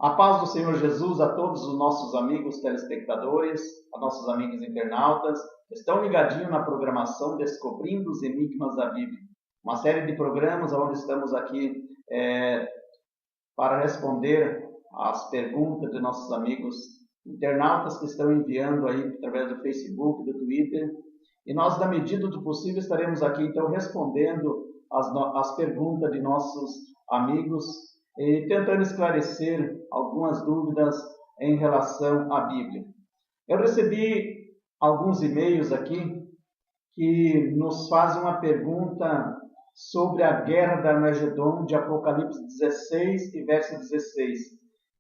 A paz do Senhor Jesus a todos os nossos amigos telespectadores, a nossos amigos internautas, que estão ligadinhos na programação Descobrindo os Enigmas da Bíblia. Uma série de programas onde estamos aqui para responder às perguntas de nossos amigos internautas que estão enviando aí através do Facebook, do Twitter. E nós, na medida do possível, estaremos aqui então respondendo as perguntas de nossos amigos e tentando esclarecer algumas dúvidas em relação à Bíblia. Eu recebi alguns e-mails aqui que nos fazem uma pergunta sobre a guerra da Armagedon de Apocalipse 16 e verso 16.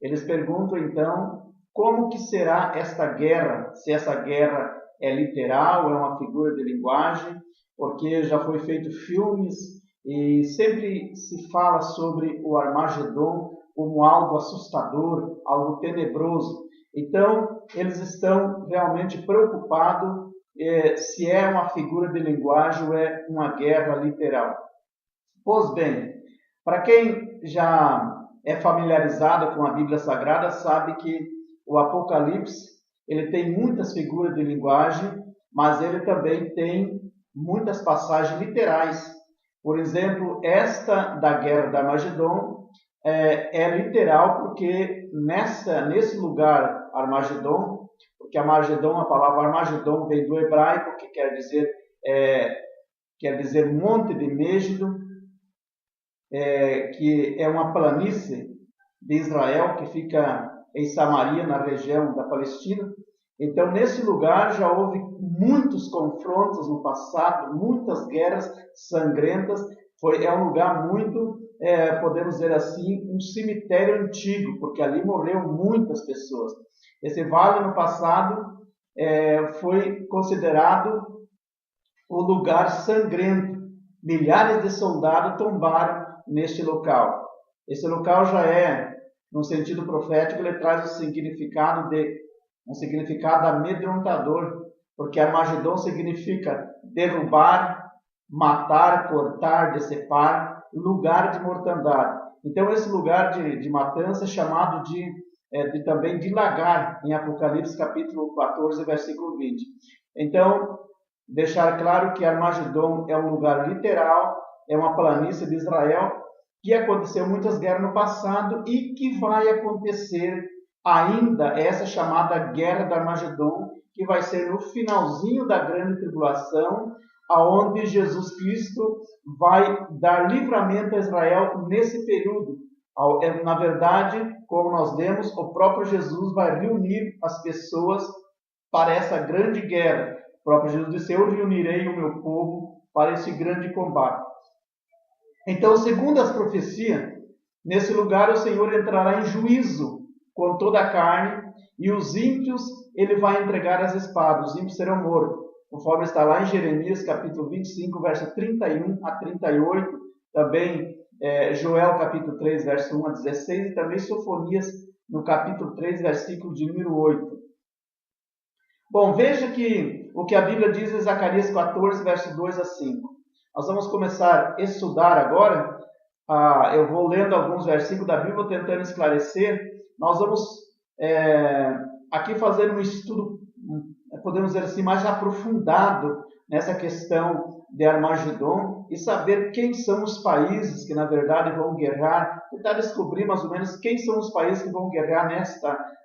Eles perguntam então como que será esta guerra, se essa guerra é literal, é uma figura de linguagem, porque já foi feito filmes e sempre se fala sobre o Armagedon como algo assustador, algo tenebroso. Então, eles estão realmente preocupados se é uma figura de linguagem ou é uma guerra literal. Pois bem, para quem já é familiarizado com a Bíblia Sagrada, sabe que o Apocalipse ele tem muitas figuras de linguagem, mas ele também tem muitas passagens literais. Por exemplo, esta da Guerra da Armagedon é literal porque nesse lugar Armagedon, porque Armagedon, a palavra Armagedon vem do hebraico, que quer dizer monte de Megido, que é uma planície de Israel que fica em Samaria, na região da Palestina. Então, nesse lugar já houve muitos confrontos no passado, muitas guerras sangrentas. É um lugar muito, podemos dizer assim, um cemitério antigo, porque ali morreram muitas pessoas. Esse vale no passado foi considerado o lugar sangrento. Milhares de soldados tombaram neste local. Esse local já no sentido profético, ele traz um significado amedrontador, porque Armagedon significa derrubar, matar, cortar, decepar, lugar de mortandade. Então, esse lugar de matança é chamado também de lagar, em Apocalipse capítulo 14, versículo 20. Então, deixar claro que Armagedon é um lugar literal, é uma planície de Israel, que aconteceu muitas guerras no passado e que vai acontecer ainda essa chamada Guerra da Armagedon, que vai ser no finalzinho da grande tribulação, aonde Jesus Cristo vai dar livramento a Israel nesse período. Na verdade, como nós lemos, o próprio Jesus vai reunir as pessoas para essa grande guerra. O próprio Jesus disse: eu reunirei o meu povo para esse grande combate. Então, segundo as profecias, nesse lugar o Senhor entrará em juízo com toda a carne, e os ímpios ele vai entregar as espadas, os ímpios serão mortos, conforme está lá em Jeremias capítulo 25, verso 31 a 38, também Joel capítulo 3, verso 1 a 16, e também Sofonias no capítulo 3, versículo de número 8. Bom, veja que o que a Bíblia diz em Zacarias 14, verso 2 a 5. Nós vamos começar a estudar agora. Eu vou lendo alguns versículos da Bíblia, tentando esclarecer. Nós vamos aqui fazer um estudo, podemos dizer assim, mais aprofundado nessa questão de Armagedon e saber quem são os países que, na verdade, vão guerrear, tentar descobrir mais ou menos quem são os países que vão guerrear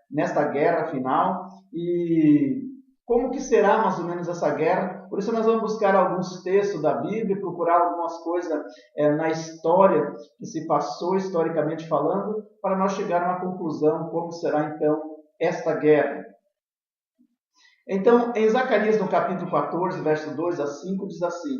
nesta guerra final e como que será mais ou menos essa guerra. Por isso nós vamos buscar alguns textos da Bíblia, procurar algumas coisas na história que se passou historicamente falando, para nós chegar a uma conclusão como será então esta guerra. Então, em Zacarias no capítulo 14, verso 2 a 5, diz assim: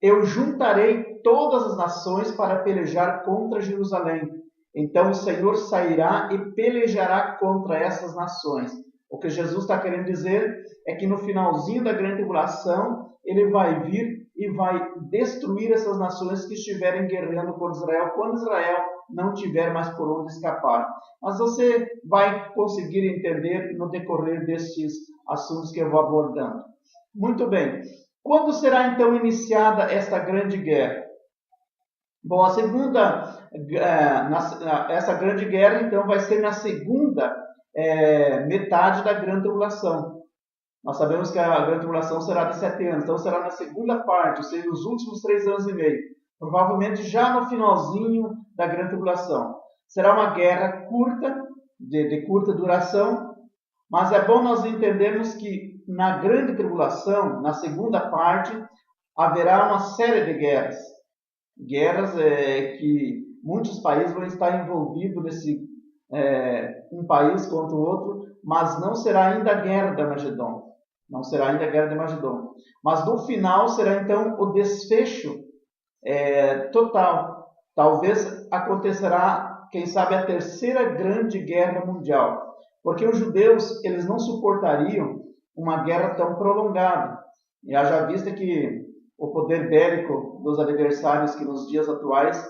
eu juntarei todas as nações para pelejar contra Jerusalém. Então o Senhor sairá e pelejará contra essas nações. O que Jesus está querendo dizer é que no finalzinho da grande tribulação, ele vai vir e vai destruir essas nações que estiverem guerreando contra Israel, quando Israel não tiver mais por onde escapar. Mas você vai conseguir entender no decorrer destes assuntos que eu vou abordando. Muito bem. Quando será então iniciada esta grande guerra? Bom, a segunda, essa grande guerra, então, vai ser na segunda metade da grande tribulação. Nós sabemos que a grande tribulação será de 7 anos, então será na segunda parte, ou seja, nos últimos 3 anos e meio. Provavelmente já no finalzinho da grande tribulação. Será uma guerra curta, de curta duração, mas é bom nós entendermos que na grande tribulação, na segunda parte, haverá uma série de guerras. Guerras que muitos países vão estar envolvidos nesse um país contra o outro, mas não será ainda a guerra de Armagedon. Não será ainda a guerra de Armagedon. Mas no final será então o desfecho total. Talvez acontecerá, quem sabe, a terceira grande guerra mundial. Porque os judeus, eles não suportariam uma guerra tão prolongada. E haja vista que o poder bélico dos adversários que nos dias atuais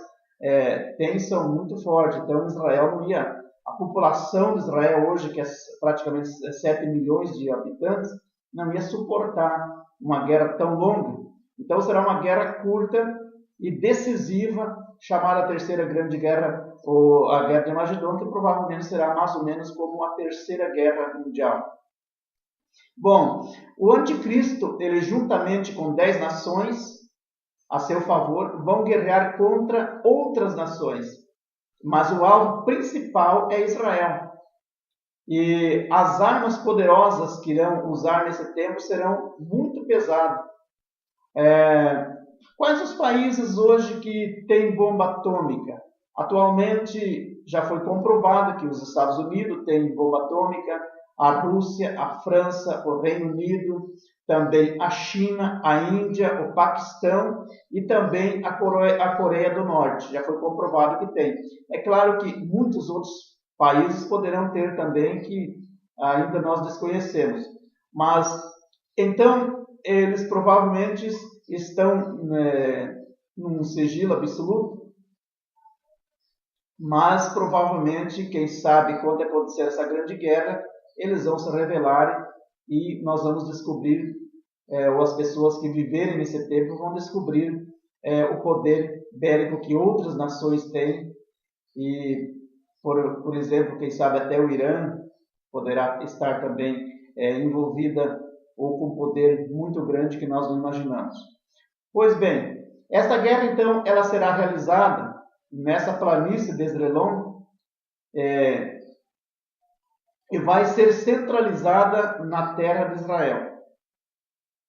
tem são muito fortes. Então Israel não ia... A população de Israel hoje, que é praticamente 7 milhões de habitantes, não ia suportar uma guerra tão longa. Então será uma guerra curta e decisiva, chamada Terceira Grande Guerra, ou a Guerra de Armagedon, que provavelmente será mais ou menos como a Terceira Guerra Mundial. Bom, o anticristo, ele juntamente com 10 nações a seu favor, vão guerrear contra outras nações. Mas o alvo principal é Israel. E as armas poderosas que irão usar nesse tempo serão muito pesadas. Quais os países hoje que têm bomba atômica? Atualmente já foi comprovado que os Estados Unidos têm bomba atômica, a Rússia, a França, o Reino Unido, também a China, a Índia, o Paquistão e também a Coreia do Norte. Já foi comprovado que tem. É claro que muitos outros países poderão ter também, que ainda nós desconhecemos. Mas, então, eles provavelmente estão num sigilo absoluto, mas provavelmente, quem sabe, quando acontecer essa grande guerra, eles vão se revelar e nós vamos descobrir, ou as pessoas que viverem nesse tempo vão descobrir o poder bélico que outras nações têm. E, por exemplo, quem sabe até o Irã poderá estar também envolvida ou com poder muito grande que nós não imaginamos. Pois bem, essa guerra então ela será realizada nessa planície de Esdrelon, e vai ser centralizada na terra de Israel.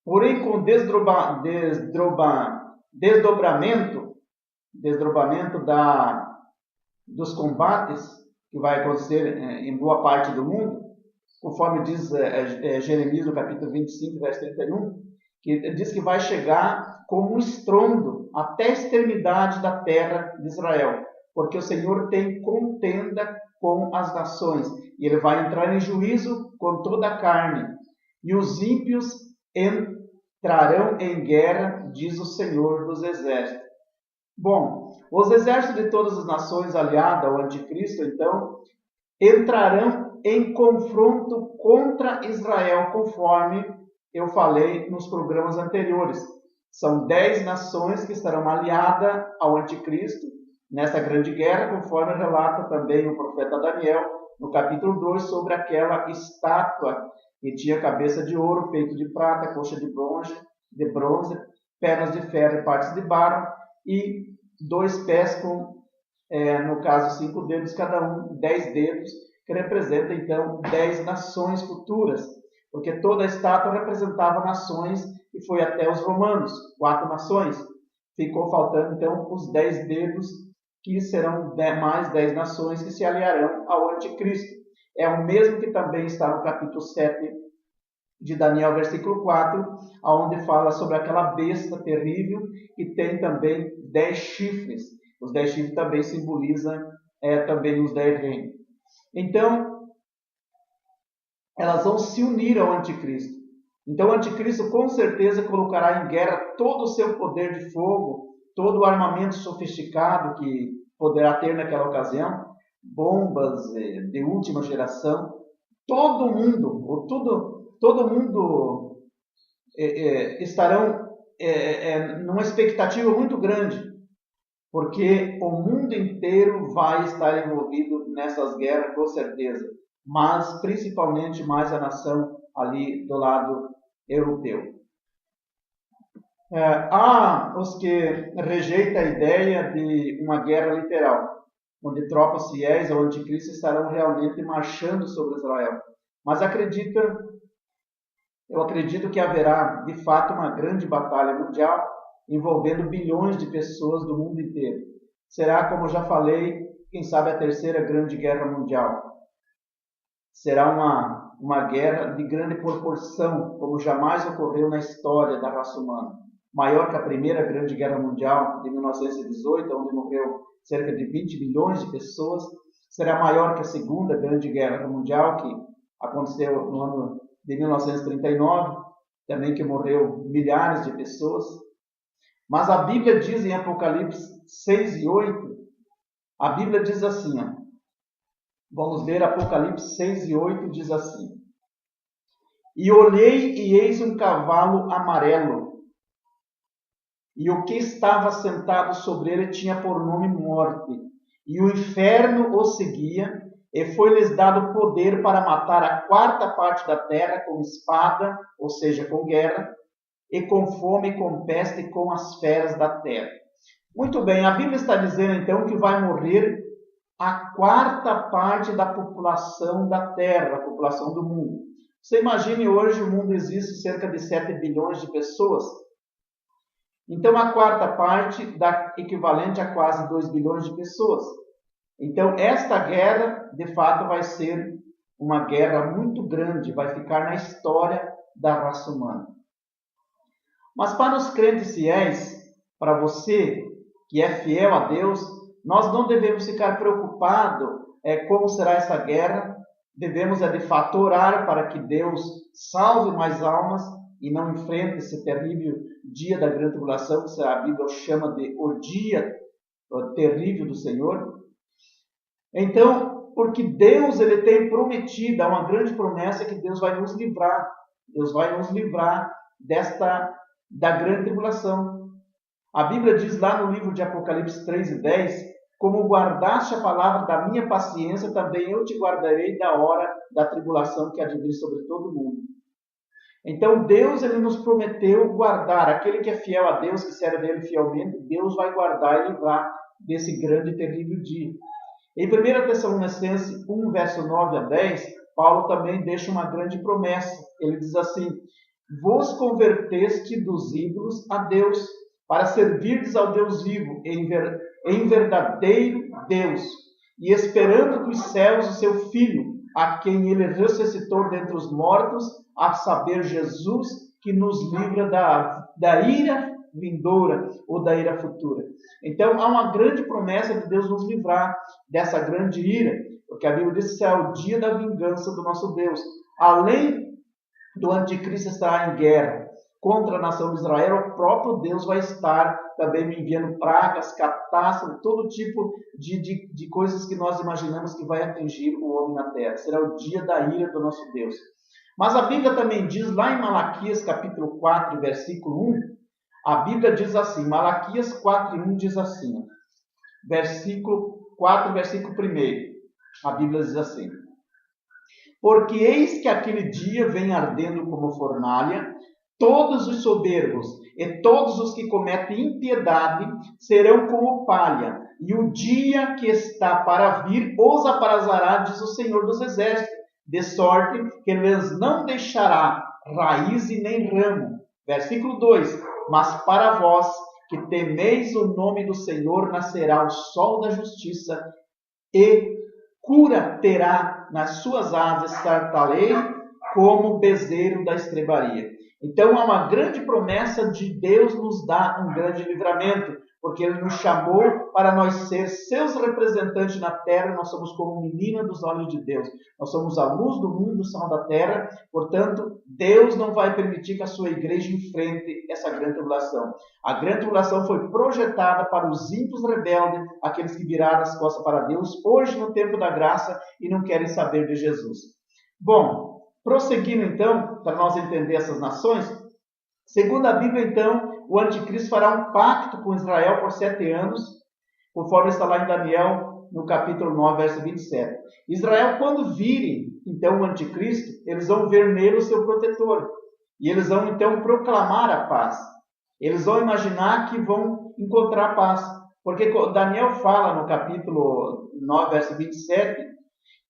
Porém, com desdobramento dos combates que vai acontecer em boa parte do mundo, conforme diz Jeremias no capítulo 25, verso 31, que diz que vai chegar como um estrondo até a extremidade da terra de Israel, porque o Senhor tem contenda com as nações, e ele vai entrar em juízo com toda a carne, e os ímpios entrarão em guerra, diz o Senhor dos Exércitos. Bom, os exércitos de todas as nações aliadas ao anticristo, então, entrarão em confronto contra Israel, conforme eu falei nos programas anteriores. São 10 nações que estarão aliadas ao anticristo nessa grande guerra, conforme relata também o profeta Daniel, no capítulo 2, sobre aquela estátua que tinha cabeça de ouro, peito de prata, coxa de bronze, pernas de ferro e partes de barro, e 2 pés com, no caso, 5 dedos cada um, 10 dedos, que representa então 10 nações futuras, porque toda a estátua representava nações, e foi até os romanos, 4 nações. Ficou faltando então os 10 dedos, que serão mais 10 nações que se aliarão ao anticristo. É o mesmo que também está no capítulo 7 de Daniel, versículo 4, onde fala sobre aquela besta terrível que tem também 10 chifres. Os 10 chifres também simbolizam também os 10 reinos. Então, elas vão se unir ao anticristo. Então, o anticristo com certeza colocará em guerra todo o seu poder de fogo, todo o armamento sofisticado que poderá ter naquela ocasião, bombas de última geração. Todo mundo estarão numa expectativa muito grande, porque o mundo inteiro vai estar envolvido nessas guerras, com certeza, mas principalmente mais a nação ali do lado europeu. Há os que rejeitam a ideia de uma guerra literal, onde tropas fiéis ao anticristo estarão realmente marchando sobre Israel. Mas eu acredito que haverá, de fato, uma grande batalha mundial envolvendo bilhões de pessoas do mundo inteiro. Será, como já falei, quem sabe a terceira grande guerra mundial. Será uma guerra de grande proporção, como jamais ocorreu na história da raça humana. Maior que a primeira grande guerra mundial de 1918, onde morreu cerca de 20 milhões de pessoas. Será maior que a segunda grande guerra mundial, que aconteceu no ano de 1939, também que morreu milhares de pessoas. Mas a Bíblia diz em Apocalipse 6 e 8, a Bíblia diz assim, vamos ler Apocalipse 6 e 8, diz assim: E olhei e eis um cavalo amarelo, e o que estava sentado sobre ele tinha por nome Morte, e o inferno o seguia, e foi-lhes dado poder para matar a quarta parte da terra com espada, ou seja, com guerra, e com fome, com peste e com as feras da terra. Muito bem, a Bíblia está dizendo então que vai morrer a quarta parte da população da terra, a população do mundo. Você imagine hoje o mundo existe cerca de 7 bilhões de pessoas. Então a quarta parte dá equivalente a quase 2 bilhões de pessoas. Então esta guerra, de fato, vai ser uma guerra muito grande, vai ficar na história da raça humana. Mas para os crentes fiéis, para você que é fiel a Deus, nós não devemos ficar preocupados como será essa guerra. Devemos, de fato, orar para que Deus salve mais almas e não enfrente esse terrível dia da grande tribulação, que a Bíblia chama de o dia terrível do Senhor. Então, porque Deus ele tem prometido, há uma grande promessa que Deus vai nos livrar. Deus vai nos livrar da grande tribulação. A Bíblia diz lá no livro de Apocalipse 3 e 10, como guardaste a palavra da minha paciência, também eu te guardarei da hora da tribulação que há de vir sobre todo o mundo. Então Deus ele nos prometeu guardar, aquele que é fiel a Deus, que serve a Ele fielmente, Deus vai guardar e livrar desse grande e terrível dia. Em 1 Tessalonicenses 1, verso 9 a 10, Paulo também deixa uma grande promessa. Ele diz assim: vos converteste dos ídolos a Deus, para servirdes ao Deus vivo, em verdadeiro Deus, e esperando dos céus o seu Filho, a quem ele ressuscitou dentre os mortos, a saber, Jesus, que nos livra da ira vindoura ou da ira futura. Então, há uma grande promessa de Deus nos livrar dessa grande ira, porque a Bíblia diz que é o dia da vingança do nosso Deus. Além do anticristo estar em guerra contra a nação de Israel, o próprio Deus vai estar também enviando pragas, catástrofes, todo tipo de coisas que nós imaginamos que vai atingir o homem na terra. Será o dia da ira do nosso Deus. Mas a Bíblia também diz lá em Malaquias capítulo 4, versículo 1, a Bíblia diz assim, Malaquias 4, 1 diz assim, versículo 4, versículo 1, a Bíblia diz assim: porque eis que aquele dia vem ardendo como fornalha, todos os soberbos e todos os que cometem impiedade serão como palha, e o dia que está para vir os aprazará, diz o Senhor dos Exércitos, de sorte que lhes não deixará raiz e nem ramo. Versículo 2, mas para vós que temeis o nome do Senhor, nascerá o sol da justiça, e cura terá nas suas asas, sartalei como bezerro da estrebaria. Então há uma grande promessa de Deus nos dar um grande livramento, porque Ele nos chamou para nós ser seus representantes na terra. Nós somos como menina dos olhos de Deus. Nós somos a luz do mundo, o sal da terra. Portanto, Deus não vai permitir que a sua igreja enfrente essa grande tribulação. A grande tribulação foi projetada para os ímpios rebeldes, aqueles que viraram as costas para Deus, hoje no tempo da graça, e não querem saber de Jesus. Bom, prosseguindo então, para nós entender essas nações, segundo a Bíblia então, o anticristo fará um pacto com Israel por 7 anos, conforme está lá em Daniel, no capítulo 9, verso 27. Israel, quando virem, então, o anticristo, eles vão ver nele o seu protetor. E eles vão, então, proclamar a paz. Eles vão imaginar que vão encontrar paz. Porque Daniel fala no capítulo 9, verso 27,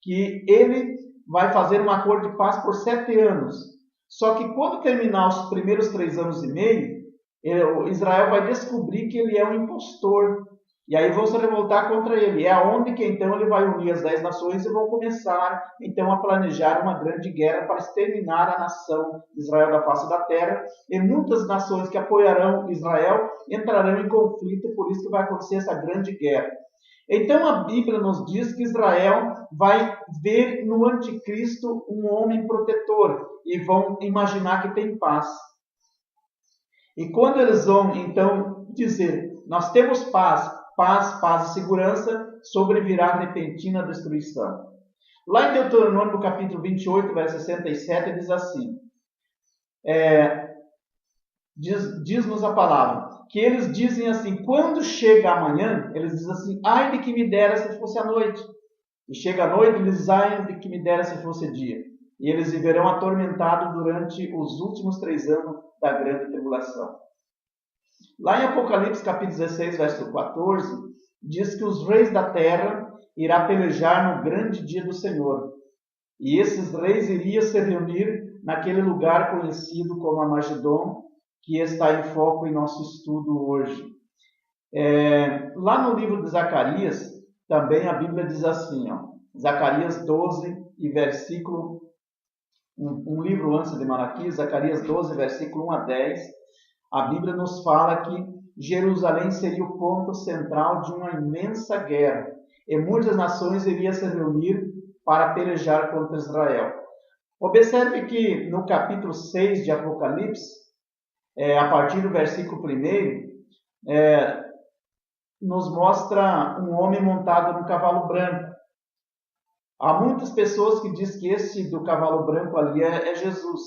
que ele vai fazer um acordo de paz por 7 anos. Só que quando terminar os primeiros 3 anos e meio, Israel vai descobrir que ele é um impostor. E aí vão se revoltar contra ele. É aonde que então ele vai unir as 10 nações e vão começar então a planejar uma grande guerra para exterminar a nação de Israel da face da terra. E muitas nações que apoiarão Israel entrarão em conflito, por isso que vai acontecer essa grande guerra. Então a Bíblia nos diz que Israel vai ver no anticristo um homem protetor e vão imaginar que tem paz. E quando eles vão então dizer, nós temos paz, paz e segurança, sobrevirá repentina destruição. Lá em Deuteronômio, no capítulo 28, verso 67, diz assim, diz-nos a palavra, que eles dizem assim, quando chega amanhã, eles dizem assim, ai de que me dera se fosse a noite. E chega a noite, eles dizem, ai de que me dera se fosse dia. E eles viverão atormentados durante os últimos 3 anos da grande tribulação. Lá em Apocalipse, capítulo 16, verso 14, diz que os reis da terra irá pelejar no grande dia do Senhor. E esses reis iriam se reunir naquele lugar conhecido como Armagedon, que está em foco em nosso estudo hoje. Lá no livro de Zacarias, também a Bíblia diz assim, Zacarias 12 e versículo, um livro antes de Malaquias, Zacarias 12, versículo 1 a 10, a Bíblia nos fala que Jerusalém seria o ponto central de uma imensa guerra, e muitas nações iriam se reunir para pelejar contra Israel. Observe que no capítulo 6 de Apocalipse, a partir do versículo 1, nos mostra um homem montado num cavalo branco. Há muitas pessoas que dizem que esse do cavalo branco ali é Jesus.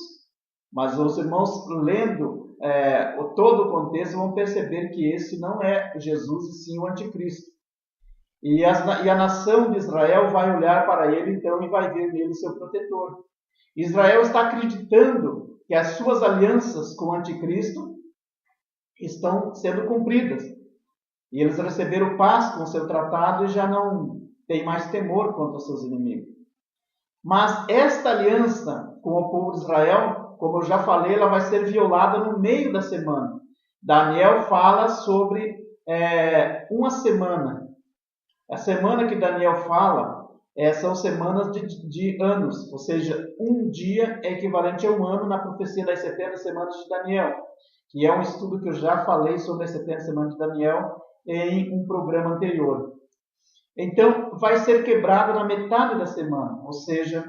Mas os irmãos, lendo todo o contexto, vão perceber que esse não é Jesus, e sim o anticristo. E a nação de Israel vai olhar para ele, então, e vai ver nele o seu protetor. Israel está acreditando que as suas alianças com o anticristo estão sendo cumpridas. E eles receberam paz com o seu tratado e já não têm mais temor contra os seus inimigos. Mas esta aliança com o povo de Israel, como eu já falei, ela vai ser violada no meio da semana. Daniel fala sobre uma semana. A semana que Daniel fala são semanas de anos, ou seja, um dia é equivalente a um ano na profecia das 70 semanas de Daniel, que é um estudo que eu já falei sobre as 70 semanas de Daniel em um programa anterior. Então, vai ser quebrado na metade da semana, ou seja,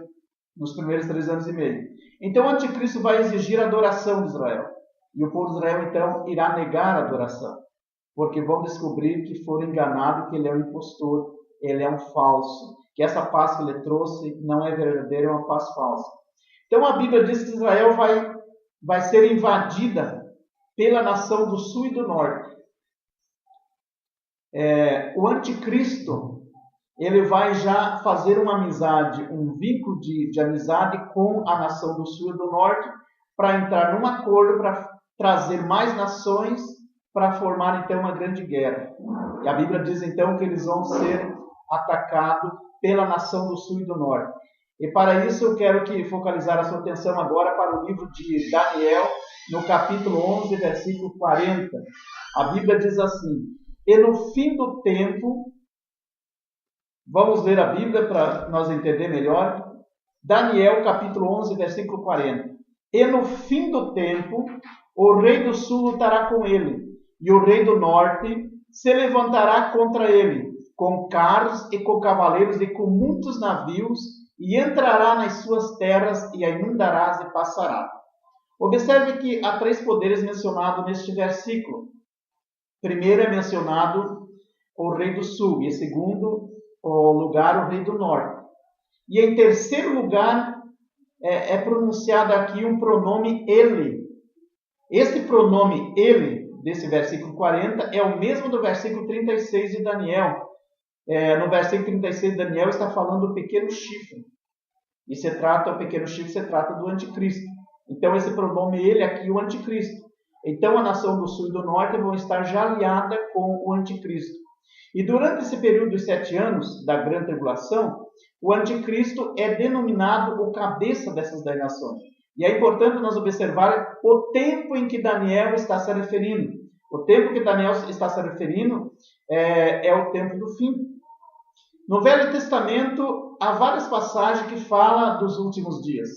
nos primeiros 3 anos e meio. Então, o anticristo vai exigir a adoração de Israel. E o povo de Israel, então, irá negar a adoração. Porque vão descobrir que foram enganados, que ele é um impostor, ele é um falso. Que essa paz que ele trouxe não é verdadeira, é uma paz falsa. Então, a Bíblia diz que Israel vai ser invadida pela nação do sul e do norte. O anticristo, ele vai já fazer uma amizade, um vínculo de amizade com a nação do sul e do norte, para entrar num acordo, para trazer mais nações, para formar então uma grande guerra. E a Bíblia diz então que eles vão ser atacados pela nação do sul e do norte. E para isso eu quero focalizar a sua atenção agora para o livro de Daniel, no capítulo 11, versículo 40. A Bíblia diz assim: e no fim do tempo, vamos ler a Bíblia para nós entender melhor. Daniel, capítulo 11, versículo 40. E no fim do tempo, o rei do sul lutará com ele, e o rei do norte se levantará contra ele, com carros e com cavaleiros e com muitos navios, e entrará nas suas terras e a inundarás e passará. Observe que há 3 poderes mencionados neste versículo. Primeiro é mencionado o rei do sul, e em segundo lugar o rei do norte. E em terceiro lugar é pronunciado aqui um pronome ele. Este pronome ele desse versículo 40 é o mesmo do versículo 36 de Daniel. No versículo 36 de Daniel está falando do pequeno chifre. E o pequeno chifre se trata do anticristo. Então esse pronome ele aqui é o anticristo. Então a nação do sul e do norte vão estar já aliada com o anticristo. E durante esse período dos 7 anos da grande tribulação, o anticristo é denominado o cabeça dessas 10 nações. E é importante nós observar o tempo em que Daniel está se referindo. O tempo que Daniel está se referindo é o tempo do fim. No Velho Testamento, há várias passagens que falam dos últimos dias.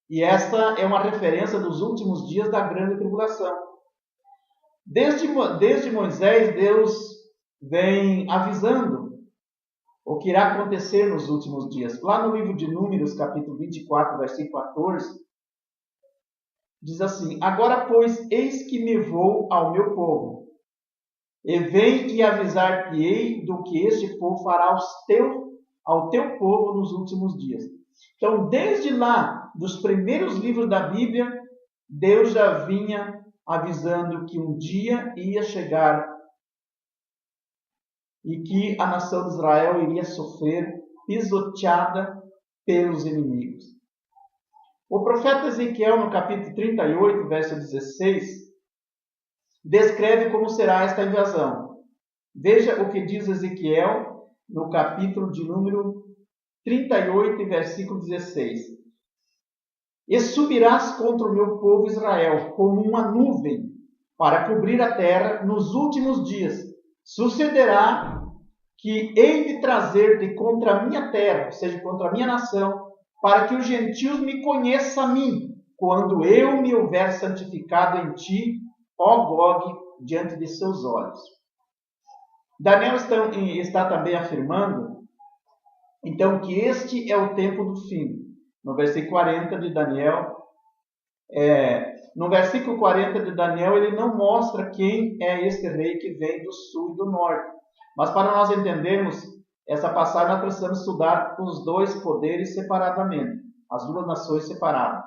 E esta é uma referência dos últimos dias da grande tribulação. Desde Moisés, Deus vem avisando o que irá acontecer nos últimos dias. Lá no livro de Números, capítulo 24, versículo 14, diz assim: Agora, pois, eis que me vou ao meu povo, e vem e avisar-te-ei do que este povo fará ao teu povo nos últimos dias. Então, desde lá, dos primeiros livros da Bíblia, Deus já vinha avisando que um dia ia chegar e que a nação de Israel iria sofrer pisoteada pelos inimigos. O profeta Ezequiel, no capítulo 38, verso 16, descreve como será esta invasão. Veja o que diz Ezequiel no capítulo de número 38, versículo 16. E subirás contra o meu povo Israel como uma nuvem para cobrir a terra nos últimos dias. Sucederá que hei de trazer-te contra a minha terra, ou seja, contra a minha nação, para que os gentios me conheçam a mim, quando eu me houver santificado em ti, ó Gog, diante de seus olhos. Daniel está também afirmando, então, que este é o tempo do fim. No versículo 40 de Daniel, ele não mostra quem é este rei que vem do sul e do norte. Mas para nós entendermos essa passagem, nós precisamos estudar os dois poderes separadamente, as duas nações separadas.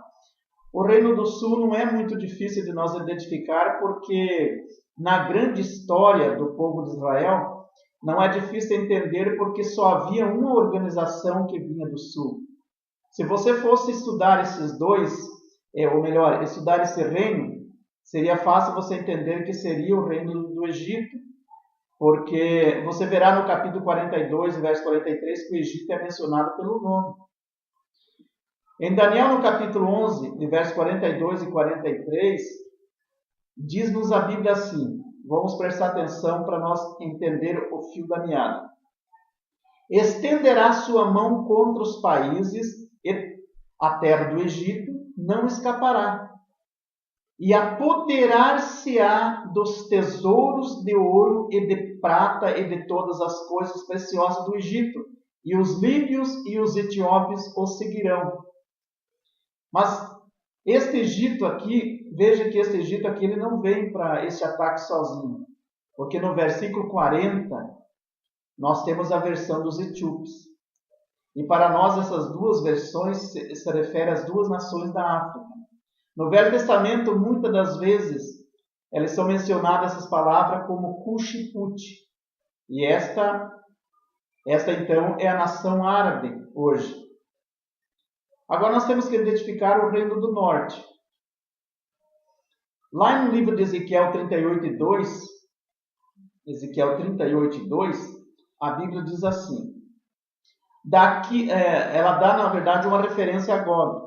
O reino do sul não é muito difícil de nós identificar, porque na grande história do povo de Israel, não é difícil entender porque só havia uma organização que vinha do sul. Se você fosse estudar esses dois, ou melhor, estudar esse reino, seria fácil você entender que seria o reino do Egito, porque você verá no capítulo 42, verso 43, que o Egito é mencionado pelo nome. Em Daniel, no capítulo 11, de versos 42 e 43, diz-nos a Bíblia assim, vamos prestar atenção para nós entender o fio da meada. Estenderá sua mão contra os países, e a terra do Egito não escapará. E apoderar-se-á dos tesouros de ouro e de prata e de todas as coisas preciosas do Egito, e os líbios e os etíopes o seguirão. Mas este Egito aqui, veja que este Egito aqui ele não vem para esse ataque sozinho, porque no versículo 40 nós temos a versão dos etíopes. E para nós essas duas versões se referem às duas nações da África. No Velho Testamento, muitas das vezes, elas são mencionadas essas palavras como Cush e Put. E esta então é a nação árabe hoje. Agora nós temos que identificar o reino do norte. Lá no livro de Ezequiel 38:2, a Bíblia diz assim. Ela dá, na verdade, uma referência a Gog.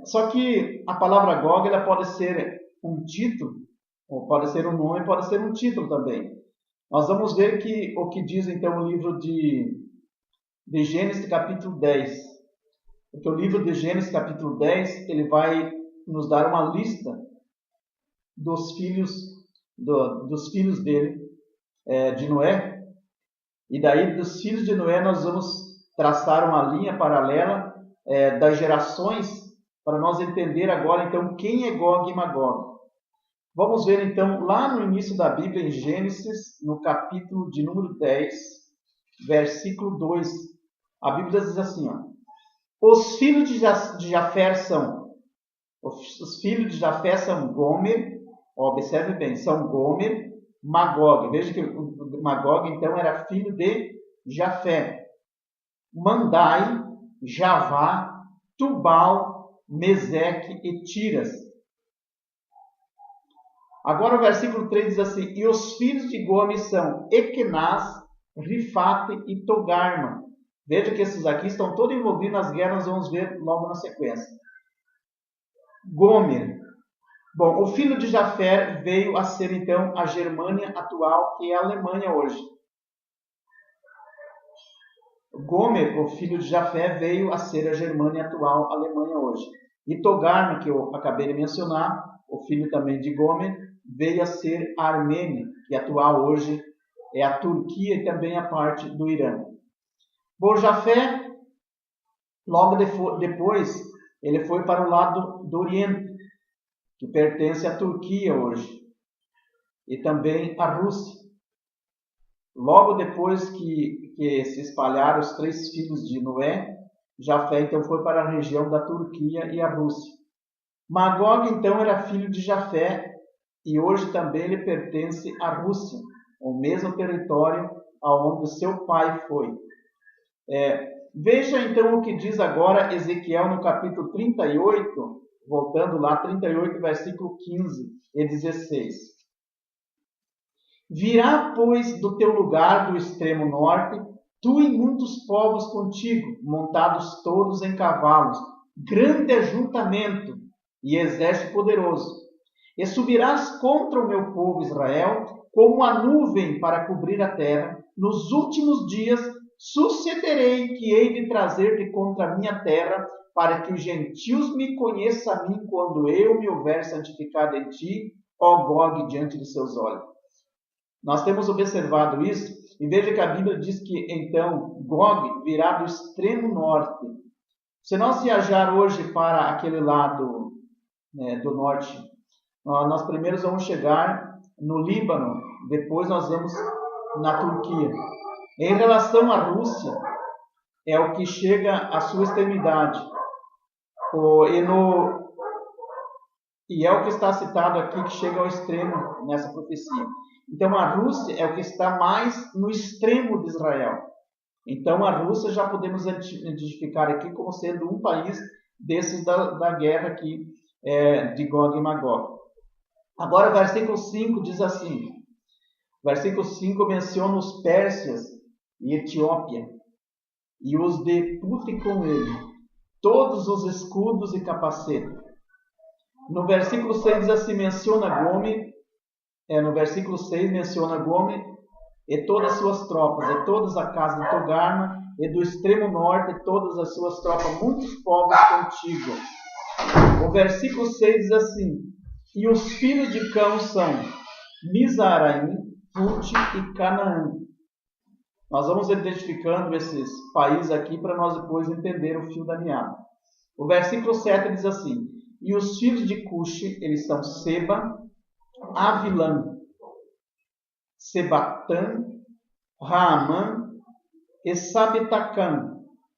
Só que a palavra Gog ela pode ser um título, ou pode ser um nome, pode ser um título também. Nós vamos ver o que diz então o livro de Gênesis capítulo 10. Porque o livro de Gênesis capítulo 10, ele vai nos dar uma lista dos filhos dele, de Noé. E daí dos filhos de Noé nós vamos traçar uma linha paralela das gerações, para nós entender agora então quem é Gog e Magog. Vamos ver então lá no início da Bíblia, em Gênesis, no capítulo de número 10, versículo 2. A Bíblia diz assim, os filhos de Jafé são Os filhos de Jafé são Gomer, observe bem, são Gomer, Magog. Veja que Magog, então, era filho de Jafé. Mandai, Javá, Tubal, Meseque e Tiras. Agora o versículo 3 diz assim: e os filhos de Gomer são Equenaz, Rifate e Togarma. Veja que esses aqui estão todos envolvidos nas guerras, vamos ver logo na sequência. Gomer. Bom, o filho de Jafé veio a ser então a Germânia atual, que é a Alemanha hoje. Gomer, o filho de Jafé, veio a ser a Germânia atual, a Alemanha hoje. E Togarma, que eu acabei de mencionar, o filho também de Gomer, veio a ser a Armênia, que atual hoje é a Turquia e também a parte do Irã. Bom, Jafé, logo depois, ele foi para o lado do Oriente, que pertence à Turquia hoje, e também à Rússia. Logo depois que se espalharam os 3 filhos de Noé, Jafé então foi para a região da Turquia e a Rússia. Magog então era filho de Jafé e hoje também ele pertence à Rússia, o mesmo território aonde seu pai foi. Veja então o que diz agora Ezequiel no capítulo 38, voltando lá, 38, versículo 15 e 16. Virá, pois, do teu lugar do extremo norte, tu e muitos povos contigo, montados todos em cavalos, grande ajuntamento e exército poderoso. E subirás contra o meu povo Israel, como a nuvem para cobrir a terra. Nos últimos dias sucederei que hei de trazer-te contra a minha terra, para que os gentios me conheçam a mim, quando eu me houver santificado em ti, ó Gog, diante de seus olhos. Nós temos observado isso, e veja que a Bíblia diz que, então, Gog virá do extremo norte. Se nós viajar hoje para aquele lado do norte, nós primeiro vamos chegar no Líbano, depois nós vamos na Turquia. Em relação à Rússia, é o que chega à sua extremidade. E é o que está citado aqui, que chega ao extremo nessa profecia. Então, a Rússia é o que está mais no extremo de Israel. Então, a Rússia já podemos identificar aqui como sendo um país desses da guerra aqui, de Gog e Magog. Agora, o versículo 5 diz assim. O versículo 5 menciona os Pérsias e Etiópia, e os de Pute com ele, todos os escudos e capacete. No versículo 6 diz assim, menciona Gomer. No versículo 6 menciona Gomer e todas as suas tropas, e todas a casa de Togarma, e do extremo norte todas as suas tropas, muitos povos contigo. O versículo 6 diz assim, e os filhos de Cão são Mizaraim, Pute e Canaã. Nós vamos identificando esses países aqui para nós depois entender o fio da meada. O versículo 7 diz assim, e os filhos de Cuxi, eles são Seba, Avilã, Sebatã, Raamã e Sabetacã,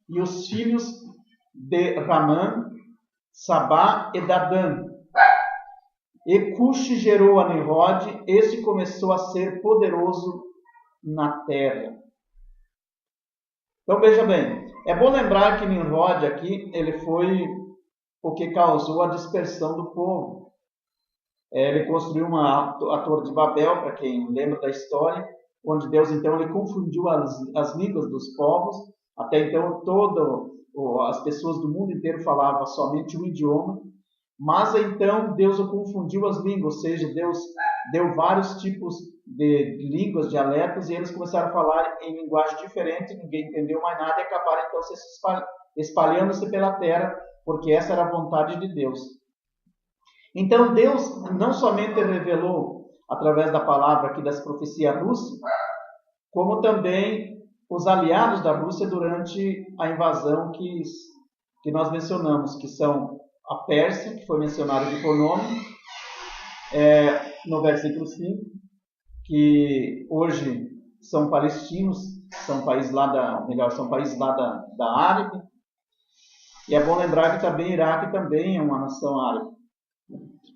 e os filhos de Ramã, Sabá e Dadã. E Cuxi gerou a Nimrod, este começou a ser poderoso na terra. Então veja bem, é bom lembrar que Nimrod aqui, ele foi o que causou a dispersão do povo. Ele construiu a Torre de Babel, para quem lembra da história, onde Deus então ele confundiu as línguas dos povos. Até então as pessoas do mundo inteiro falavam somente um idioma, mas então Deus confundiu as línguas, ou seja, Deus deu vários tipos de línguas, dialetos, e eles começaram a falar em linguagem diferente, ninguém entendeu mais nada e acabaram então se espalhando-se pela terra, porque essa era a vontade de Deus. Então Deus não somente revelou através da palavra aqui das profecias russas, como também os aliados da Rússia durante a invasão que nós mencionamos, que são a Pérsia, que foi mencionada aqui por nome, no versículo 5, que hoje são palestinos, são países lá da Árabe. E é bom lembrar que também Iraque também é uma nação árabe.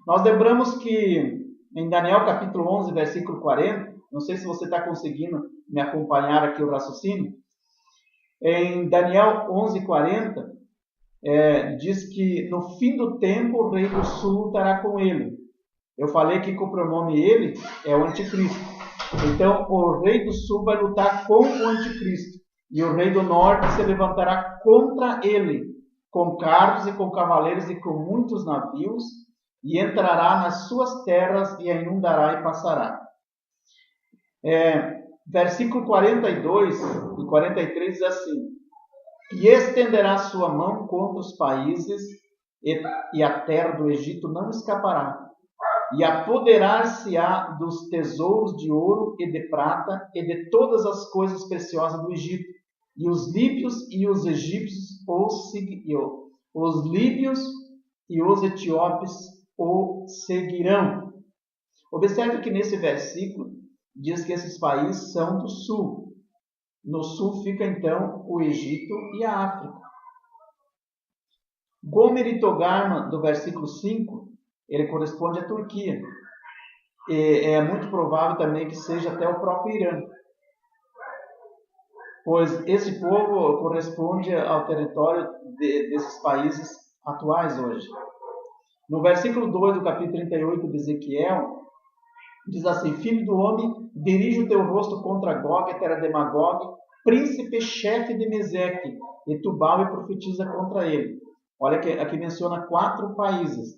Nós lembramos que em Daniel capítulo 11, versículo 40, não sei se você está conseguindo me acompanhar aqui o raciocínio, em Daniel 11, 40, diz que no fim do tempo o rei do sul estará com ele. Eu falei que com o pronome ele é o anticristo. Então o rei do sul vai lutar com o anticristo. E o rei do norte se levantará contra ele, com carros e com cavaleiros e com muitos navios, e entrará nas suas terras e a inundará e passará. Versículo 42 e 43 diz assim: e estenderá sua mão contra os países, e a terra do Egito não escapará, e apoderar-se-á dos tesouros de ouro e de prata, e de todas as coisas preciosas do Egito, e os líbios e os egípcios, os líbios e os etíopes o seguirão. Observe que nesse versículo diz que esses países são do sul. No sul fica então o Egito e a África. Gomer e Togarma, do versículo 5, ele corresponde à Turquia. E é muito provável também que seja até o próprio Irã, pois esse povo corresponde ao território desses países atuais hoje. No versículo 2 do capítulo 38 de Ezequiel, diz assim: filho do homem, dirige o teu rosto contra Gog, a terra de Magog, príncipe chefe de Meseque, e Tubal, e profetiza contra ele. Olha que aqui menciona 4 países.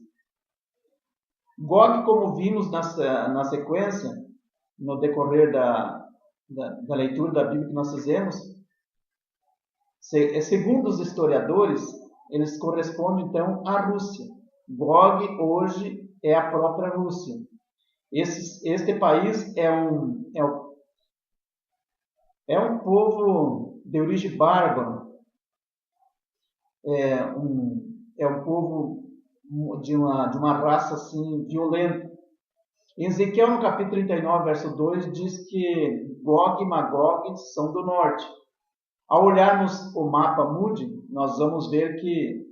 Gog, como vimos na sequência, no decorrer da leitura da Bíblia que nós fizemos, segundo os historiadores, eles correspondem então à Rússia. Gog hoje é a própria Rússia. Este país é um povo de origem bárbara, é um povo de uma raça assim violenta. Em Ezequiel, no capítulo 39, verso 2, diz que Gog e Magog são do norte. Ao olharmos o mapa Moody, nós vamos ver que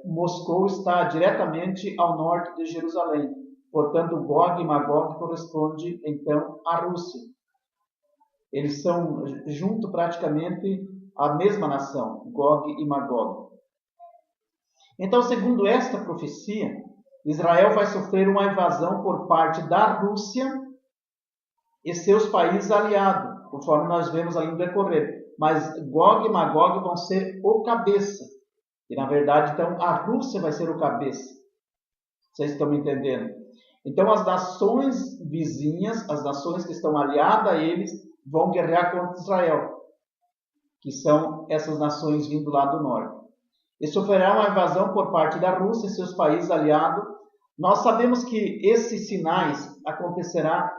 Moscou está diretamente ao norte de Jerusalém. Portanto, Gog e Magog corresponde então à Rússia. Eles são junto praticamente a mesma nação, Gog e Magog. Então, segundo esta profecia, Israel vai sofrer uma invasão por parte da Rússia e seus países aliados, conforme nós vemos ali no decorrer. Mas Gog e Magog vão ser o cabeça. E, na verdade, então, a Rússia vai ser o cabeça. Vocês estão me entendendo? Então, as nações vizinhas, as nações que estão aliadas a eles, vão guerrear contra Israel, que são essas nações vindo lá do norte. E sofrerá uma invasão por parte da Rússia e seus países aliados. Nós sabemos que esses sinais acontecerá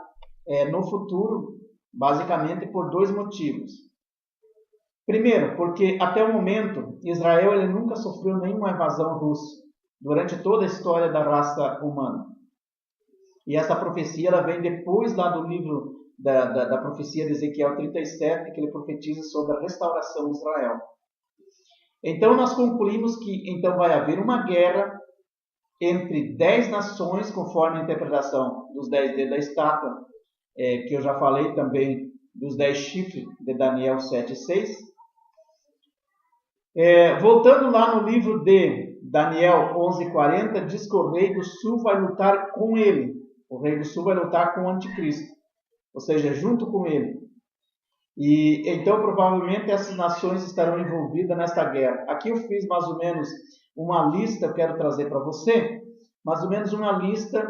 no futuro, basicamente por 2 motivos. Primeiro, porque até o momento Israel ele nunca sofreu nenhuma invasão russa durante toda a história da raça humana. E essa profecia ela vem depois lá do livro da profecia de Ezequiel 37, que ele profetiza sobre a restauração de Israel. Então nós concluímos que então vai haver uma guerra entre 10 nações, conforme a interpretação dos 10 dedos da estátua, que eu já falei também dos 10 chifres de Daniel 7:6. Voltando lá no livro de Daniel 11:40, diz que o rei do sul vai lutar com ele. O rei do sul vai lutar com o anticristo, ou seja, junto com ele. E então provavelmente essas nações estarão envolvidas nesta guerra. Aqui eu fiz mais ou menos uma lista, eu quero trazer para você, mais ou menos uma lista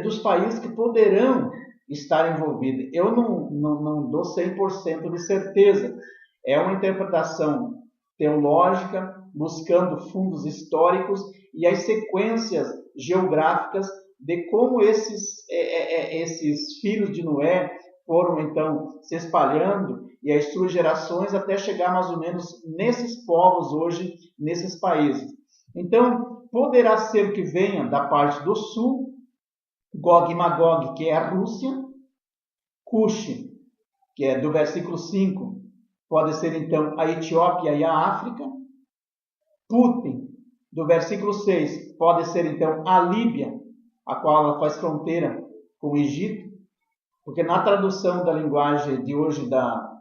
dos países que poderão estar envolvidos. Eu não dou 100% de certeza. É uma interpretação teológica, buscando fundos históricos e as sequências geográficas de como esses filhos de Noé foram então se espalhando e as suas gerações até chegar mais ou menos nesses povos hoje, nesses países. Então, poderá ser que venha da parte do sul, Gog e Magog, que é a Rússia, Cush, que é do versículo 5, pode ser então a Etiópia e a África, Putin, do versículo 6 pode ser então a Líbia, a qual ela faz fronteira com o Egito, porque na tradução da linguagem de hoje na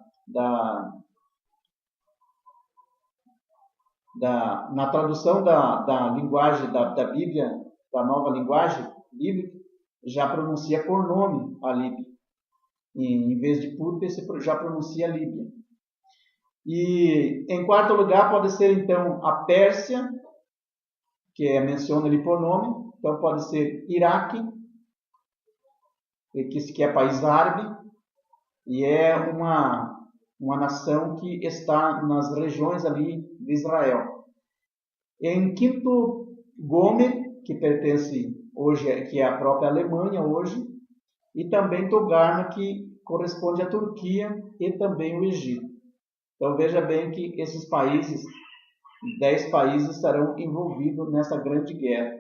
tradução da linguagem da Bíblia, da nova linguagem bíblica, já pronuncia por nome a Líbia. E, em vez de Púrpura, já pronuncia Líbia. E em quarto lugar pode ser então a Pérsia, que menciona ali por nome. Então pode ser Iraque, que é país árabe, e é uma nação que está nas regiões ali de Israel. Em quinto, Gomer, que pertence hoje, que é a própria Alemanha hoje, e também Togarma, que corresponde à Turquia e também o Egito. Então veja bem que esses países, 10 países, estarão envolvidos nessa grande guerra.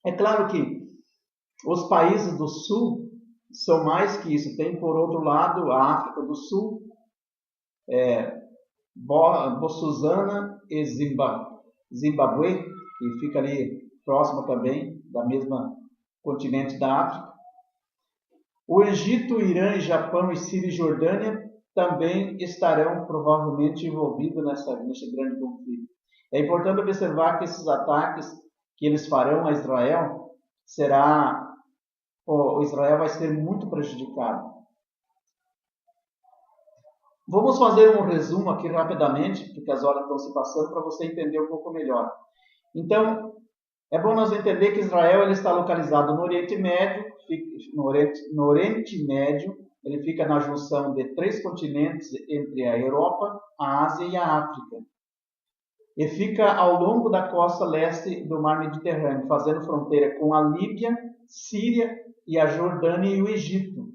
É claro que os países do sul são mais que isso. Tem, por outro lado, a África do Sul, Botswana e Zimbábue, que fica ali próximo também da mesma continente da África. O Egito, Irã, Japão e Síria e Jordânia também estarão provavelmente envolvidos nesse grande conflito. É importante observar que esses ataques que eles farão a Israel, o Israel vai ser muito prejudicado. Vamos fazer um resumo aqui rapidamente, porque as horas estão se passando, para você entender um pouco melhor. Então, é bom nós entender que Israel ele está localizado no Oriente Médio. No Oriente Médio, ele fica na junção de 3 continentes entre a Europa, a Ásia e a África. E fica ao longo da costa leste do Mar Mediterrâneo, fazendo fronteira com a Líbia, Síria e a Jordânia e o Egito.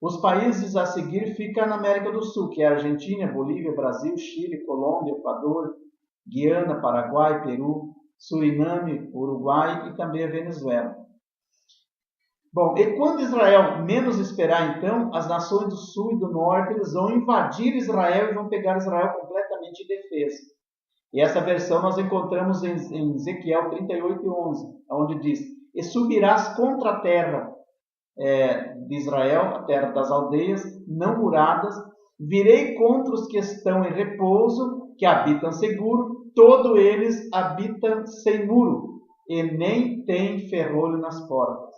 Os países a seguir ficam na América do Sul, que é a Argentina, Bolívia, Brasil, Chile, Colômbia, Equador, Guiana, Paraguai, Peru, Suriname, Uruguai e também a Venezuela. Bom, e quando Israel menos esperar, então, as nações do Sul e do Norte eles vão invadir Israel e vão pegar Israel completamente indefeso. E essa versão nós encontramos em Ezequiel 38:11, onde diz: E subirás contra a terra de Israel, a terra das aldeias, não muradas, virei contra os que estão em repouso, que habitam seguro, todos eles habitam sem muro, e nem têm ferrolho nas portas.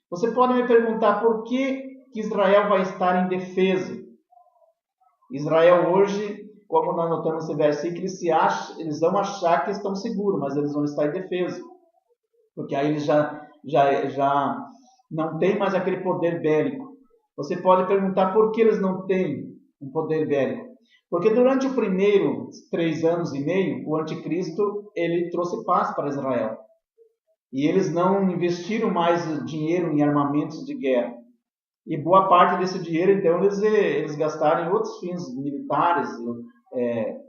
Você pode me perguntar por que Israel vai estar indefeso? Israel hoje, como nós notamos nesse versículo, eles vão achar que estão seguros, mas eles vão estar indefesos, porque aí eles já não têm mais aquele poder bélico. Você pode perguntar por que eles não têm um poder bélico. Porque durante os primeiros 3 anos e meio, o anticristo ele trouxe paz para Israel. E eles não investiram mais dinheiro em armamentos de guerra. E boa parte desse dinheiro, então, eles gastaram em outros fins militares.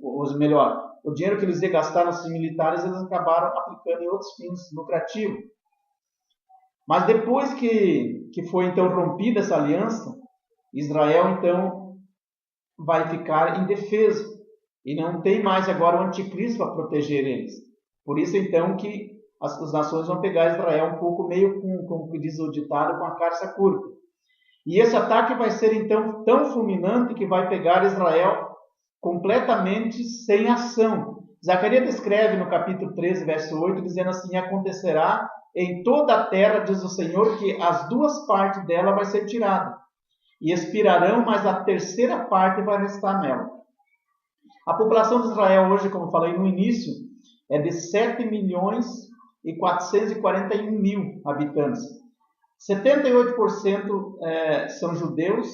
Ou melhor, o dinheiro que eles iam gastar nos fins militares, eles acabaram aplicando em outros fins lucrativos. Mas depois que foi, então, rompida essa aliança, Israel, então, vai ficar indefeso. E não tem mais agora o anticristo para proteger eles. Por isso, então, que as nações vão pegar Israel um pouco meio como diz o ditado, com a carça curta. E esse ataque vai ser então tão fulminante que vai pegar Israel completamente sem ação. Zacarias descreve no capítulo 13, verso 8, dizendo assim: acontecerá em toda a terra, diz o Senhor, que as 2 partes dela vai ser tirada. E expirarão, mas a 3ª parte vai restar nela. A população de Israel hoje, como falei no início, é de 7.441.000 habitantes. 78% são judeus,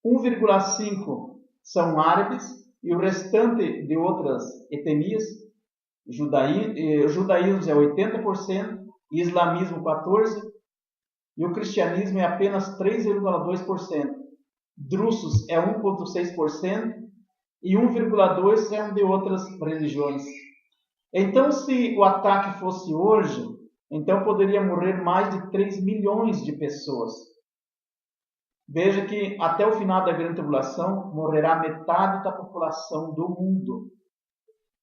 1,5% são árabes e o restante de outras etnias. Judaísmo é 80%, islamismo 14% e o cristianismo é apenas 3,2%. Drusos é 1,6% e 1,2% são de outras religiões. Então, se o ataque fosse hoje, então poderia morrer mais de 3 milhões de pessoas. Veja que até o final da grande tribulação morrerá metade da população do mundo.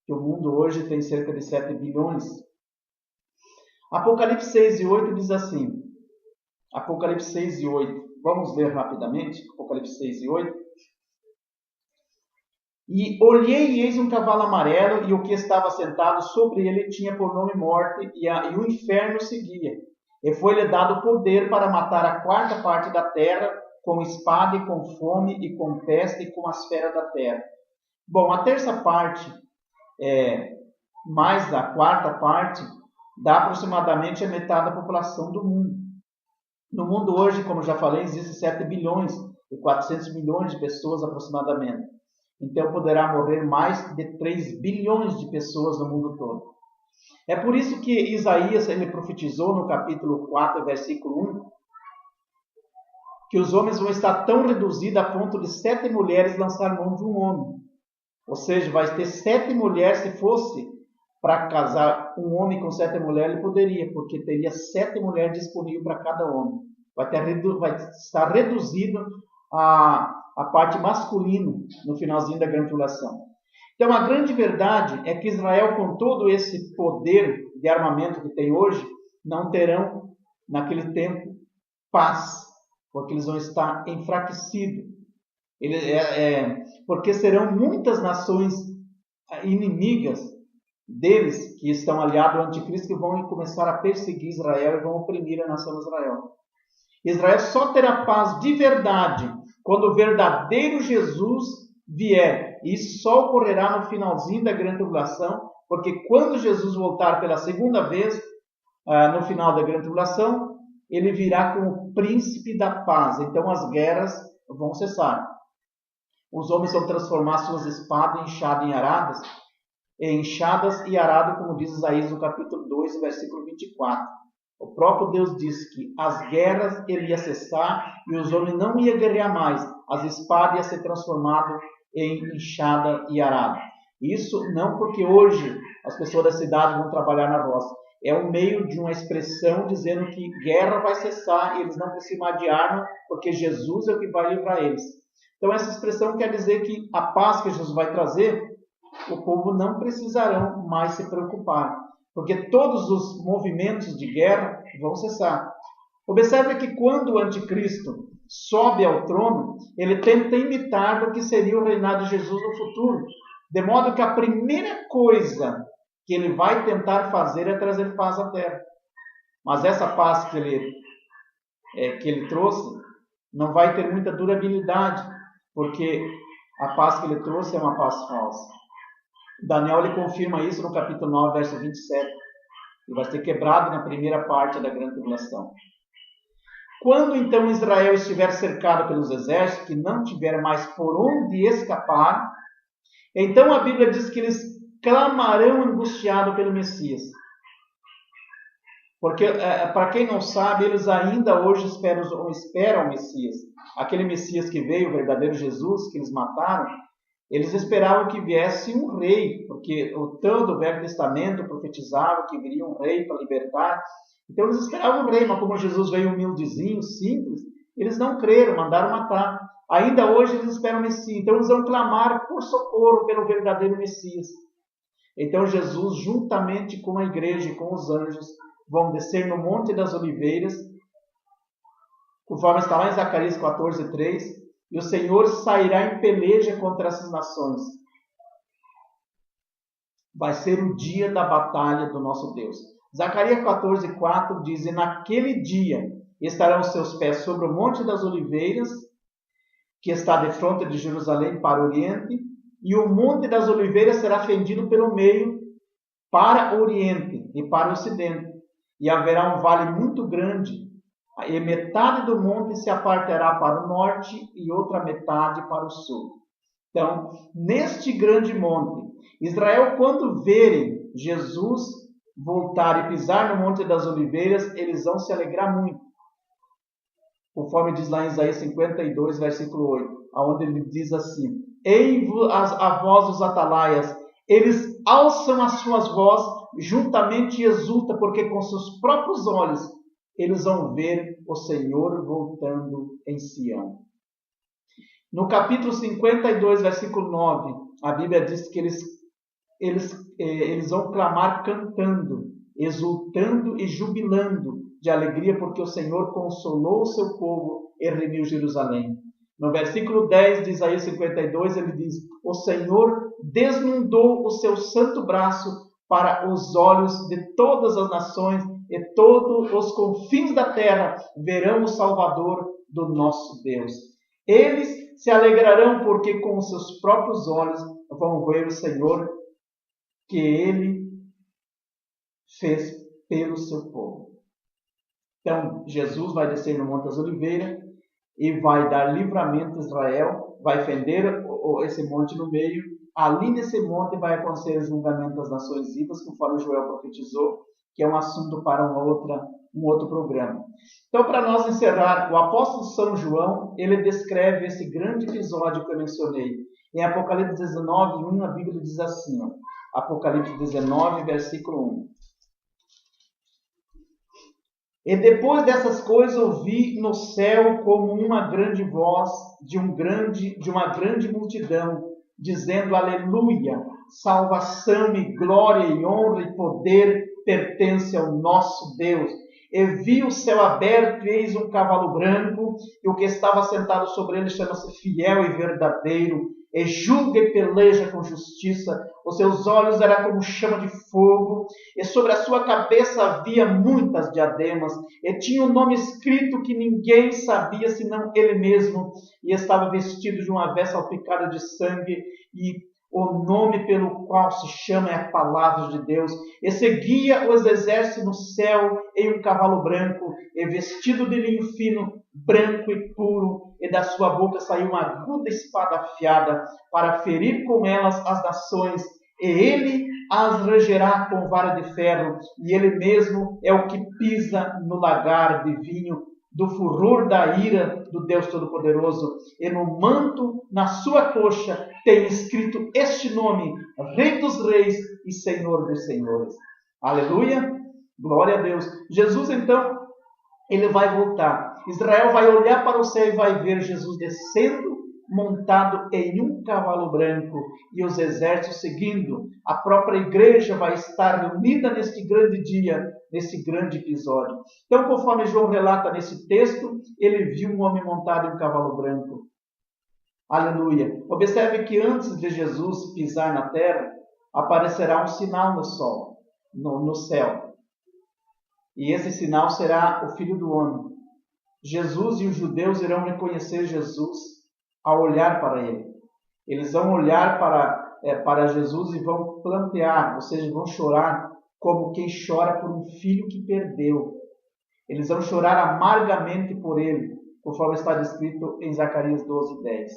que o mundo hoje tem cerca de 7 bilhões. Apocalipse 6 e 8 diz assim, Apocalipse 6 e 8, vamos ler rapidamente, Apocalipse 6 e 8. E olhei e eis um cavalo amarelo, e o que estava sentado sobre ele tinha por nome Morte, e o inferno seguia. E foi-lhe dado poder para matar a quarta parte da terra, com espada e com fome e com peste e com as feras da terra. Bom, a terça parte, mais da quarta parte, dá aproximadamente a metade da população do mundo. No mundo hoje, como já falei, existem 7 bilhões e 400 milhões de pessoas aproximadamente. Então poderá morrer mais de 3 bilhões de pessoas no mundo todo. É por isso que Isaías ele profetizou no capítulo 4, versículo 1, que os homens vão estar tão reduzidos a ponto de 7 mulheres lançar mão de um homem. Ou seja, vai ter 7 mulheres. Se fosse para casar um homem com 7 mulheres, ele poderia, porque teria 7 mulheres disponíveis para cada homem. Vai estar reduzido a parte masculina no finalzinho da grande tribulação. Então, a grande verdade é que Israel, com todo esse poder de armamento que tem hoje, não terão, naquele tempo, paz, porque eles vão estar enfraquecidos. Porque serão muitas nações inimigas deles, que estão aliados ao anticristo, que vão começar a perseguir Israel e vão oprimir a nação de Israel. Israel só terá paz de verdade quando o verdadeiro Jesus vier. E isso só ocorrerá no finalzinho da grande tribulação, porque quando Jesus voltar pela segunda vez, no final da grande tribulação, ele virá como príncipe da paz. Então as guerras vão cessar. Os homens vão transformar suas espadas em enxadas e arado, como diz Isaías no capítulo 2, versículo 24. O próprio Deus disse que as guerras ele ia cessar e os homens não iam guerrear mais. As espadas iam ser transformadas em enxada e arado. Isso não porque hoje as pessoas da cidade vão trabalhar na roça. É um meio de uma expressão dizendo que guerra vai cessar e eles não precisam mais de arma, porque Jesus é o que vai livrar eles. Então essa expressão quer dizer que a paz que Jesus vai trazer, o povo não precisarão mais se preocupar, porque todos os movimentos de guerra vão cessar. Observe que quando o anticristo sobe ao trono, ele tenta imitar o que seria o reinado de Jesus no futuro, de modo que a primeira coisa que ele vai tentar fazer é trazer paz à terra. Mas essa paz que ele trouxe não vai ter muita durabilidade, porque a paz que ele trouxe é uma paz falsa. Daniel ele confirma isso no capítulo 9, verso 27. Ele vai ser quebrado na primeira parte da grande tribulação. Quando então Israel estiver cercado pelos exércitos, que não tiver mais por onde escapar, então a Bíblia diz que eles clamarão angustiado pelo Messias. Porque, para quem não sabe, eles ainda hoje esperam o Messias. Aquele Messias que veio, o verdadeiro Jesus, que eles mataram, eles esperavam que viesse um rei, porque todo o Velho Testamento profetizava que viria um rei para libertar. Então eles esperavam um rei, mas como Jesus veio humildezinho, simples, eles não creram, mandaram matar. Ainda hoje eles esperam o Messias, então eles vão clamar por socorro pelo verdadeiro Messias. Então Jesus, juntamente com a igreja e com os anjos, vão descer no Monte das Oliveiras, conforme está lá em Zacarias 14, 3, e o Senhor sairá em peleja contra essas nações. Vai ser o dia da batalha do nosso Deus. Zacarias 14, 4 diz: e naquele dia estarão seus pés sobre o Monte das Oliveiras, que está de fronte de Jerusalém para o Oriente, e o Monte das Oliveiras será fendido pelo meio para o Oriente e para o Ocidente. E haverá um vale muito grande, e metade do monte se apartará para o norte e outra metade para o sul. Então, neste grande monte, Israel, quando verem Jesus voltar e pisar no Monte das Oliveiras, eles vão se alegrar muito. Conforme diz lá em Isaías 52, versículo 8, onde ele diz assim: ei a voz dos atalaias, eles alçam as suas vozes juntamente e exultam, porque com seus próprios olhos eles vão ver o Senhor voltando em Sião. No capítulo 52, versículo 9, a Bíblia diz que eles eles vão clamar cantando, exultando e jubilando de alegria, porque o Senhor consolou o seu povo e remiu Jerusalém. No versículo 10 de Isaías 52, ele diz: o Senhor desnudou o seu santo braço para os olhos de todas as nações, e todos os confins da terra verão o Salvador do nosso Deus. Eles se alegrarão porque com os seus próprios olhos vão ver o Senhor que ele fez pelo seu povo. Então, Jesus vai descer no Monte das Oliveiras e vai dar livramento a Israel, vai fender esse monte no meio. Ali nesse monte vai acontecer o julgamento das nações vivas, conforme Joel profetizou, que é um assunto para um outro programa. Então, para nós encerrar, o apóstolo São João, ele descreve esse grande episódio que eu mencionei. Em Apocalipse 19, 1, a Bíblia diz assim, ó, Apocalipse 19, versículo 1. E depois dessas coisas ouvi no céu como uma grande voz de uma grande multidão, dizendo: Aleluia! Salvação e glória e honra e poder pertence ao nosso Deus. E vi o céu aberto e eis um cavalo branco, e o que estava sentado sobre ele chama-se Fiel e Verdadeiro, e julga e peleja com justiça. Os seus olhos eram como chama de fogo, e sobre a sua cabeça havia muitas diademas, e tinha um nome escrito que ninguém sabia senão ele mesmo, e estava vestido de uma veste salpicada de sangue, e o nome pelo qual se chama é a Palavra de Deus. E seguia os exércitos no céu em um cavalo branco, e vestido de linho fino, branco e puro, e da sua boca saiu uma aguda espada afiada, para ferir com elas as nações, e ele as regerá com vara de ferro, e ele mesmo é o que pisa no lagar de vinho do furor da ira do Deus Todo-Poderoso. E no manto, na sua coxa, tem escrito este nome: Rei dos Reis e Senhor dos Senhores. Aleluia! Glória a Deus. Jesus, então, ele vai voltar. Israel vai olhar para o céu e vai ver Jesus descendo, montado em um cavalo branco, e os exércitos seguindo. A própria igreja vai estar reunida neste grande dia, nesse grande episódio. Então, conforme João relata nesse texto, ele viu um homem montado em um cavalo branco. Aleluia! Observe que antes de Jesus pisar na terra, aparecerá um sinal no sol, no céu. E esse sinal será o Filho do Homem. Jesus e os judeus irão reconhecer Jesus ao olhar para ele. Eles vão olhar para Jesus e vão plantear, ou seja, vão chorar como quem chora por um filho que perdeu. Eles vão chorar amargamente por ele, conforme está descrito em Zacarias 12, 10.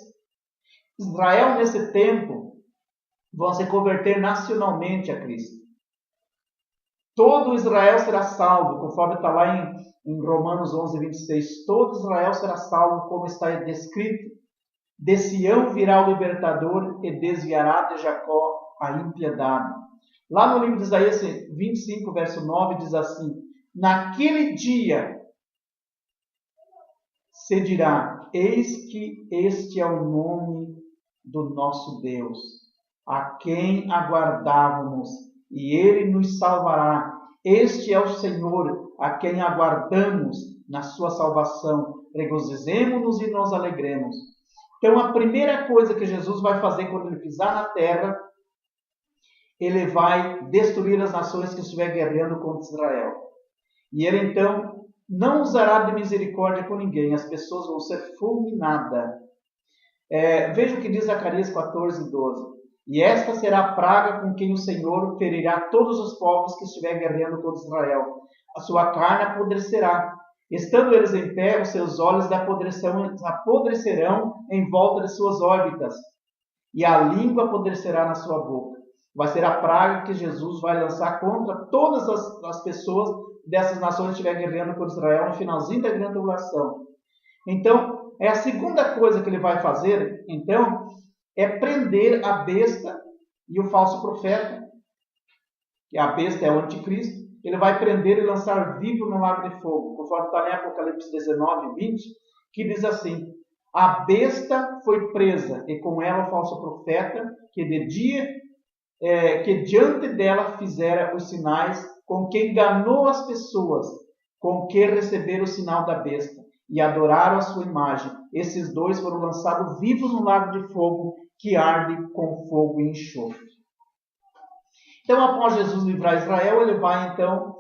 Israel, nesse tempo, vão se converter nacionalmente a Cristo. Todo Israel será salvo, conforme está lá em Romanos 11, 26. Todo Israel será salvo, como está descrito. De Sião virá o libertador e desviará de Jacó a impiedade. Lá no livro de Isaías 25, verso 9, diz assim: Naquele dia se dirá: Eis que este é o nome do nosso Deus, a quem aguardávamos, e ele nos salvará. Este é o Senhor, a quem aguardamos na sua salvação. Regozijemo-nos e nos alegremos. Então, a primeira coisa que Jesus vai fazer quando ele pisar na terra, ele vai destruir as nações que estiver guerreando contra Israel. E ele, então, não usará de misericórdia com ninguém. As pessoas vão ser fulminadas. Veja o que diz Zacarias 14, 12. E esta será a praga com quem o Senhor ferirá todos os povos que estiver guerreando contra Israel. A sua carne apodrecerá. Estando eles em pé, os seus olhos apodrecerão em volta de suas órbitas, e a língua apodrecerá na sua boca. Vai ser a praga que Jesus vai lançar contra todas as pessoas dessas nações que estiver guerreando contra Israel no finalzinho da grande tribulação. Então, a segunda coisa que ele vai fazer, então, é prender a besta e o falso profeta, que a besta é o anticristo. Ele vai prender e lançar vivo no lago de fogo, conforme está em Apocalipse 19, 20, que diz assim: a besta foi presa, e com ela o falso profeta, que de dia que diante dela fizera os sinais, com que enganou as pessoas, com que receberam o sinal da besta e adoraram a sua imagem. Esses dois foram lançados vivos no lago de fogo, que arde com fogo e enxofre. Então, após Jesus livrar Israel, ele vai então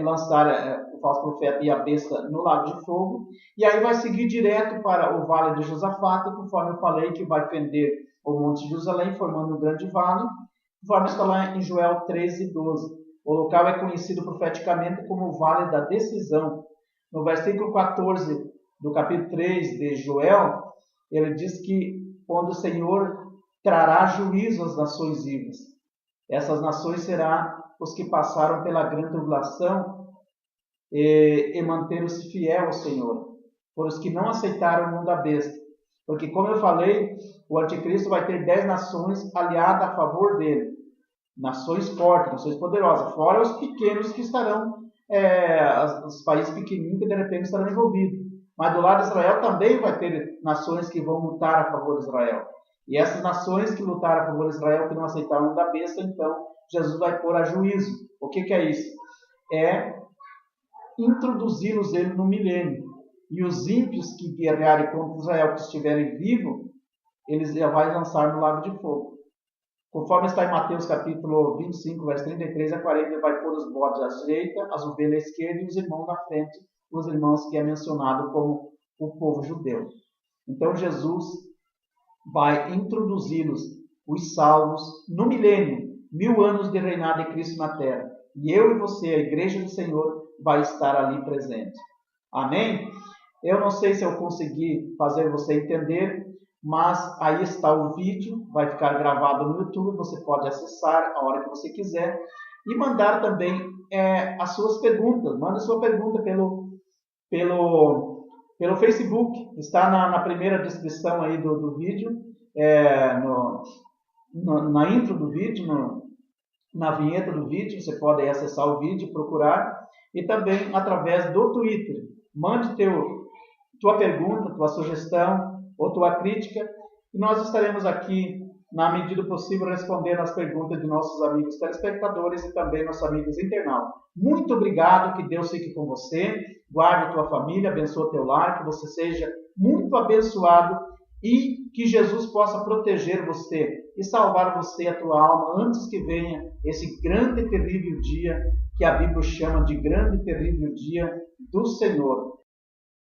lançar o falso profeta e a besta no lago de fogo, e aí vai seguir direto para o vale de Josafate, conforme eu falei, que vai fender o monte de Jerusalém, formando um grande vale, conforme está lá em Joel 13:12. O local é conhecido profeticamente como o Vale da Decisão. No versículo 14 do capítulo 3 de Joel, ele diz que onde o Senhor trará juízo às nações vivas. Essas nações serão os que passaram pela grande tribulação e manteram-se fiel ao Senhor, por os que não aceitaram o mundo da besta. Porque, como eu falei, o anticristo vai ter 10 nações aliadas a favor dele. Nações fortes, nações poderosas, fora os pequenos que estarão, os países pequenininhos que de repente estarão envolvidos. Mas do lado de Israel também vai ter nações que vão lutar a favor de Israel. E essas nações que lutaram a favor de Israel, que não aceitaram da besta, então Jesus vai pôr a juízo. O que é isso? É introduzi-los ele no milênio. E os ímpios que guerrearem contra Israel, que estiverem vivos, eles já vai lançar no lago de fogo. Conforme está em Mateus capítulo 25, verso 33 a 40, ele vai pôr os bodes à direita, as ovelhas à esquerda e os irmãos na frente, os irmãos que é mencionado como o povo judeu. Então Jesus vai introduzi-los, os salvos, no milênio, 1000 anos de reinado de Cristo na terra. E eu e você, a igreja do Senhor, vai estar ali presente. Amém? Eu não sei se eu consegui fazer você entender, mas aí está o vídeo, vai ficar gravado no YouTube, você pode acessar a hora que você quiser e mandar também as suas perguntas. Manda sua pergunta pelo Facebook, está na primeira descrição aí do vídeo, na intro do vídeo, na vinheta do vídeo, você pode aí acessar o vídeo e procurar, e também através do Twitter. Mande tua pergunta, tua sugestão ou tua crítica, e nós estaremos aqui, na medida possível, respondendo as perguntas de nossos amigos telespectadores e também nossos amigos internautas. Muito obrigado, que Deus fique com você, guarde a tua família, abençoe teu lar, que você seja muito abençoado e que Jesus possa proteger você e salvar você, a tua alma, antes que venha esse grande e terrível dia, que a Bíblia chama de grande e terrível dia do Senhor.